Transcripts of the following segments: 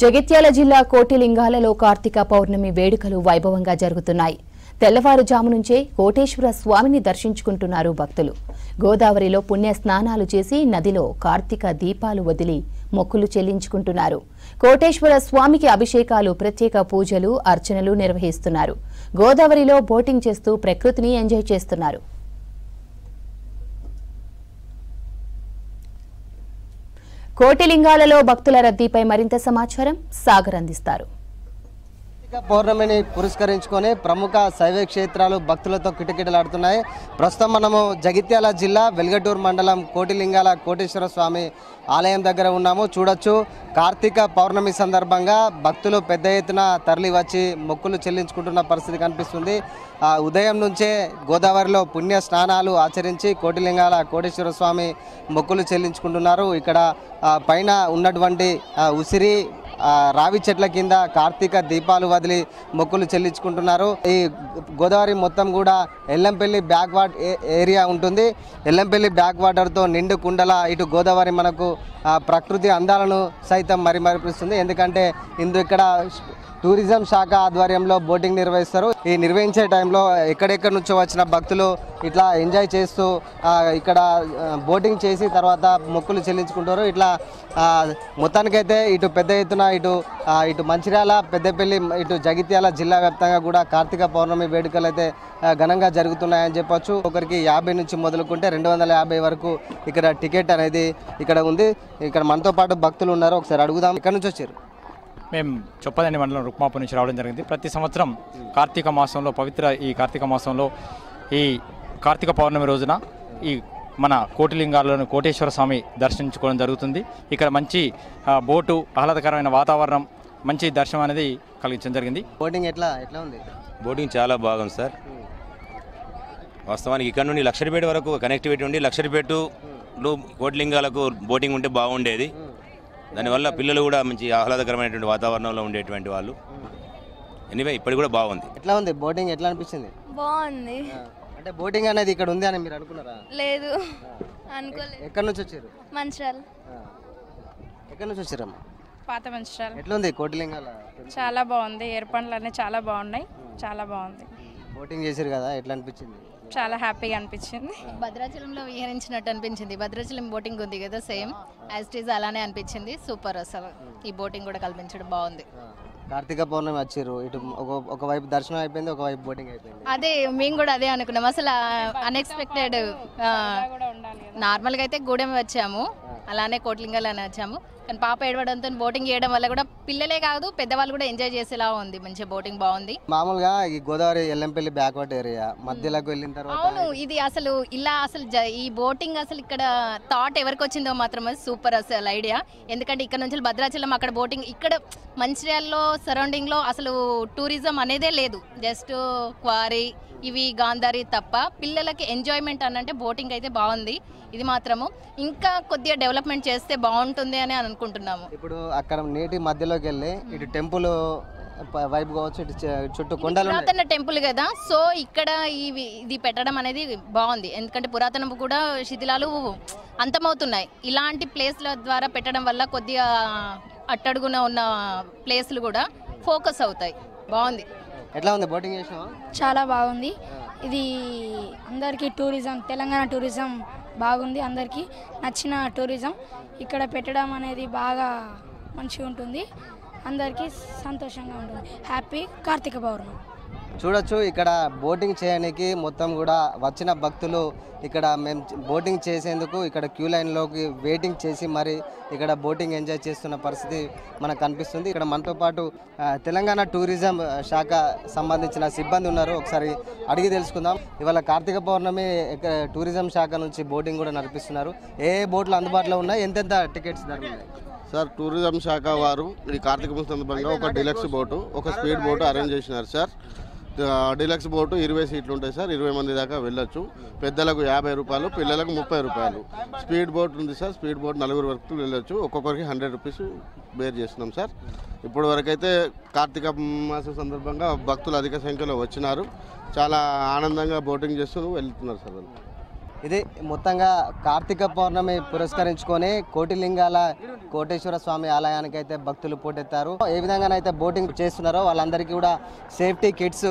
జగిత్యాల జిల్లా కోటిలింగాలలో కార్తీక పౌర్ణమి వేడుకలు వైభవంగా జరుగుతున్నాయి. తెల్లవారుజాము నుంచే కోటేశ్వర స్వామిని దర్శించుకుంటున్నారు భక్తులు. గోదావరిలో పుణ్య స్నానాలు చేసి నదిలో కార్తీక దీపాలు వదిలి మొక్కులు చెల్లించుకుంటున్నారు. కోటేశ్వర స్వామికి అభిషేకాలు, ప్రత్యేక పూజలు, అర్చనలు నిర్వహిస్తున్నారు. గోదావరిలో బోటింగ్ చేస్తూ ప్రకృతిని ఎంజాయ్ చేస్తున్నారు. కోటిలింగాలలో భక్తుల రద్దీపై మరింత సమాచారం సాగర్ అందిస్తారు. పౌర్ణమిని పురస్కరించుకొని ప్రముఖ శైవ క్షేత్రాలు భక్తులతో కిటకిటలాడుతున్నాయి. ప్రస్తుతం మనము జగిత్యాల జిల్లా వెల్గటూరు మండలం కోటిలింగాల కోటేశ్వర స్వామి ఆలయం దగ్గర ఉన్నాము. చూడొచ్చు, కార్తీక పౌర్ణమి సందర్భంగా భక్తులు పెద్ద ఎత్తున తరలి వచ్చి మొక్కులు చెల్లించుకుంటున్న పరిస్థితి కనిపిస్తుంది. ఉదయం నుంచే గోదావరిలో పుణ్య స్నానాలు ఆచరించి కోటిలింగాల కోటేశ్వర స్వామి మొక్కులు చెల్లించుకుంటున్నారు. ఇక్కడ పైన ఉన్నటువంటి ఉసిరి రావి చెట్ల కింద కార్తీక దీపాలు వదిలి మొక్కులు చెల్లించుకుంటున్నారు. ఈ గోదావరి మొత్తం కూడా ఎల్లంపల్లి బ్యాక్ వాటర్ ఏరియా ఉంటుంది. ఎల్లంపల్లి బ్యాక్ వాటర్తో నిండు కుండల ఇటు గోదావరి మనకు ప్రకృతి అందాలను సైతం మరిపిస్తుంది. ఎందుకంటే ఇక్కడ టూరిజం శాఖ ఆధ్వర్యంలో బోటింగ్ నిర్వహిస్తారు. ఈ నిర్వహించే టైంలో ఎక్కడెక్కడి నుంచో వచ్చిన భక్తులు ఇట్లా ఎంజాయ్ చేస్తూ ఇక్కడ బోటింగ్ చేసి తర్వాత మొక్కులు చెల్లించుకుంటారు. ఇట్లా మొత్తానికైతే ఇటు పెద్ద ఎత్తున ఇటు మంచిర్యాల, పెద్దపల్లి, ఇటు జగిత్యాల జిల్లా వ్యాప్తంగా కూడా కార్తీక పౌర్ణమి వేడుకలు అయితే ఘనంగా జరుగుతున్నాయని చెప్పొచ్చు. ఒకరికి 50 నుంచి మొదలుకుంటే 250 వరకు ఇక్కడ టికెట్ అనేది ఇక్కడ ఉంది. ఇక్కడ మనతో పాటు భక్తులు ఉన్నారు, ఒకసారి అడుగుదాం. ఇక్కడ నుంచి వచ్చారు? మేము చొప్పదండి మండలం రుక్మాపూర్ నుంచి రావడం జరిగింది. ప్రతి సంవత్సరం కార్తీక మాసంలో ఈ కార్తీక మాసంలో ఈ కార్తీక పౌర్ణమి రోజున ఈ మన కోటిలింగాలను కోటేశ్వర స్వామి దర్శించుకోవడం జరుగుతుంది. ఇక్కడ మంచి బోటు, ఆహ్లాదకరమైన వాతావరణం, మంచి దర్శనం అనేది కలిగించడం జరిగింది. బోటింగ్ ఎట్లా ఉంది? బోటింగ్ చాలా బాగుంది సార్. వాస్తవానికి ఇక్కడ నుండి లక్షరిపేట వరకు కనెక్టివిటీ ఉండి లక్షరిపేటలో కోటిలింగాలకు బోటింగ్ ఉంటే బాగుండేది. దానివల్ల పిల్లలు కూడా మంచి ఆహ్లాదకరమైనటువంటి వాతావరణంలో ఉండేటువంటి వాళ్ళు. ఎనీవే ఇప్పటికి కూడా బాగుంది. ఎట్లా ఉంది బోటింగ్? ఎట్లా అనిపించింది? బాగుంది. అంటే బోటింగ్ అనేది ఇక్కడ ఉంది అని మీరు అనుకున్నారా? లేదు, అనుకోలేదు. ఎక్కడి నుంచి వచ్చారు? మంచిర్యాల. ఎక్కడి నుంచి వచ్చారమ్మా? పాత మంచిర్యాల. ఎట్లా ఉంది కోటిలింగాల? చాలా బాగుంది. ఏర్పండ్లు అన్నీ చాలా బాగున్నాయి. చాలా బాగుంది. బోటింగ్ చేశారు కదా, ఎట్లా అనిపించింది? చాలా హ్యాపీగా అనిపించింది. భద్రాచలంలో విహరించినట్టు అనిపించింది. భద్రాచలం బోటింగ్ ఉంది కదా, సేమ్ యాజ్ ఇట్ ఈజ్ అలానే అనిపించింది. సూపర్. అసలు ఈ బోటింగ్ కూడా కల్పించడం బాగుంది. కార్తీక పౌర్ణమి వచ్చారు, ఇటు ఒకవైపు దర్శనం అయిపోయింది, ఒకవైపు బోటింగ్ అయిపోయింది. అదే మేము కూడా అదే అనుకున్నాం. అసలు అన్ఎక్స్పెక్టెడ్. నార్మల్గా అయితే గూడెం వచ్చాము, అలానే కోటిలింగాలని వచ్చాము. కానీ పాప ఏడవడంతో బోటింగ్ చేయడం వల్ల కూడా పిల్లలే కాదు పెద్దవాళ్ళు కూడా ఎంజాయ్ చేసేలా ఉంది. మంచిగా బోటింగ్ బాగుంది. మామూలుగా ఈ గోదావరి ఎల్లంపల్లి బ్యాక్వర్డ్ ఏరియా మధ్యలోకి వెళ్ళిన తర్వాత అవును, ఇది అసలు ఇలా అసలు ఈ బోటింగ్ అసలు ఇక్కడ థాట్ ఎవరికి వచ్చిందో మాత్రం సూపర్ అసలు ఐడియా. ఎందుకంటే ఇక్కడ నుంచి భద్రాచలం అక్కడ బోటింగ్, ఇక్కడ మంచిర్యాలలో సరౌండింగ్లో అసలు టూరిజం అనేదే లేదు. జస్ట్ క్వారీ, ఇవి గాంధారి తప్ప పిల్లలకి ఎంజాయ్మెంట్ అనంటే బోటింగ్ అయితే బాగుంది. ఇది మాత్రము ఇంకా కొద్దిగా డెవలప్మెంట్ చేస్తే బాగుంటుంది అని అనుకుంటున్నాము. ఇప్పుడు అక్కడ నీటి మధ్యలోకి వెళ్ళి ఇటు టెంపుల్ వైపు కావచ్చు, ఇటు చుట్టూ కొండలు, పురాతన టెంపుల్ కదా, సో ఇక్కడ ఇది పెట్టడం అనేది బాగుంది. ఎందుకంటే పురాతన కూడా శిథిలాలు అంతమవుతున్నాయి. ఇలాంటి ప్లేస్ల ద్వారా పెట్టడం వల్ల కొద్దిగా అట్టడుగున ఉన్న ప్లేస్లు కూడా ఫోకస్ అవుతాయి. బాగుంది. ఎట్లా ఉంది బోటింగ్ చేసినావా? చాలా బాగుంది. ఇది అందరికీ టూరిజం, తెలంగాణ టూరిజం బాగుంది. అందరికీ నచ్చిన టూరిజం. ఇక్కడ పెట్టడం అనేది బాగా మంచిగా ఉంటుంది. అందరికీ సంతోషంగా ఉంటుంది. హ్యాపీ కార్తీక పౌర్ణమి. చూడొచ్చు, ఇక్కడ బోటింగ్ చేయడానికి మొత్తం కూడా వచ్చిన భక్తులు ఇక్కడ మేము బోటింగ్ చేసేందుకు ఇక్కడ క్యూ లైన్లోకి వెయిటింగ్ చేసి మరి ఇక్కడ బోటింగ్ ఎంజాయ్ చేస్తున్న పరిస్థితి మనకు కనిపిస్తుంది. ఇక్కడ మనతో పాటు తెలంగాణ టూరిజం శాఖ సంబంధించిన సిబ్బంది ఉన్నారు, ఒకసారి అడిగి తెలుసుకుందాం. ఇవాళ కార్తీక పౌర్ణమి టూరిజం శాఖ నుంచి బోటింగ్ కూడా నడిపిస్తున్నారు. ఏ బోట్లు అందుబాటులో ఉన్నాయి, ఎంతెంత టికెట్స్ దొరుకుతాయి? సార్, టూరిజం శాఖ వారు ఈ కార్తీక సందర్భంగా ఒక డిలక్స్ బోటు, ఒక స్పీడ్ బోటు అరేంజ్ చేసినారు సార్. డిలక్స్ బోటు 20 సీట్లు ఉంటాయి సార్. 20 మంది దాకా వెళ్ళొచ్చు. పెద్దలకు 50 రూపాయలు, పిల్లలకు 30 రూపాయలు. స్పీడ్ బోట్ ఉంది సార్. స్పీడ్ బోట్ 4 వరకు వెళ్ళొచ్చు. ఒక్కొక్కరికి 100 రూపీస్ బేర్ చేస్తున్నాం సార్. ఇప్పుడు వరకైతే కార్తీక మాసం సందర్భంగా భక్తులు అధిక సంఖ్యలో వచ్చినారు. చాలా ఆనందంగా బోటింగ్ చేస్తూ వెళ్తున్నారు సార్. ఇది మొత్తంగా కార్తీక పౌర్ణమి పురస్కరించుకొని కోటిలింగాల కోటేశ్వర స్వామి ఆలయానికి అయితే భక్తులు పోటెత్తారు. ఏ విధంగానైతే బోటింగ్ చేస్తున్నారో వాళ్ళందరికీ కూడా సేఫ్టీ కిట్స్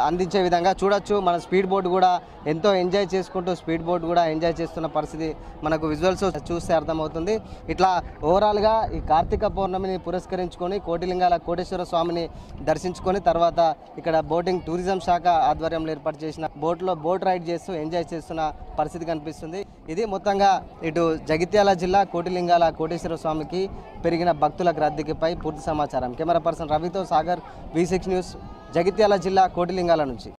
అందించే విధంగా చూడొచ్చు. మన స్పీడ్ బోట్ కూడా ఎంతో ఎంజాయ్ చేసుకుంటూ స్పీడ్ బోట్ కూడా ఎంజాయ్ చేస్తున్న పరిస్థితి మనకు విజువల్స్ చూస్తే అర్థమవుతుంది. ఇట్లా ఓవరాల్గా ఈ కార్తీక పౌర్ణమిని పురస్కరించుకొని కోటిలింగాల కోటేశ్వర స్వామిని దర్శించుకొని తర్వాత ఇక్కడ బోటింగ్ టూరిజం శాఖ ఆధ్వర్యంలో ఏర్పాటు చేసిన బోట్లో బోట్ రైడ్ చేస్తూ ఎంజాయ్ చేస్తున్న పరిస్థితి కనిపిస్తుంది. ఇది మొత్తంగా ఇటు జగిత్యాల జిల్లా కోటిలింగాల కోటేశ్వర స్వామికి పెరిగిన భక్తుల రద్దీకిపై పూర్తి సమాచారం. కెమెరా పర్సన్ రవితో సాగర్, V6 న్యూస్, జగిత్యాల జిల్లా కోటిలింగాల నుంచి.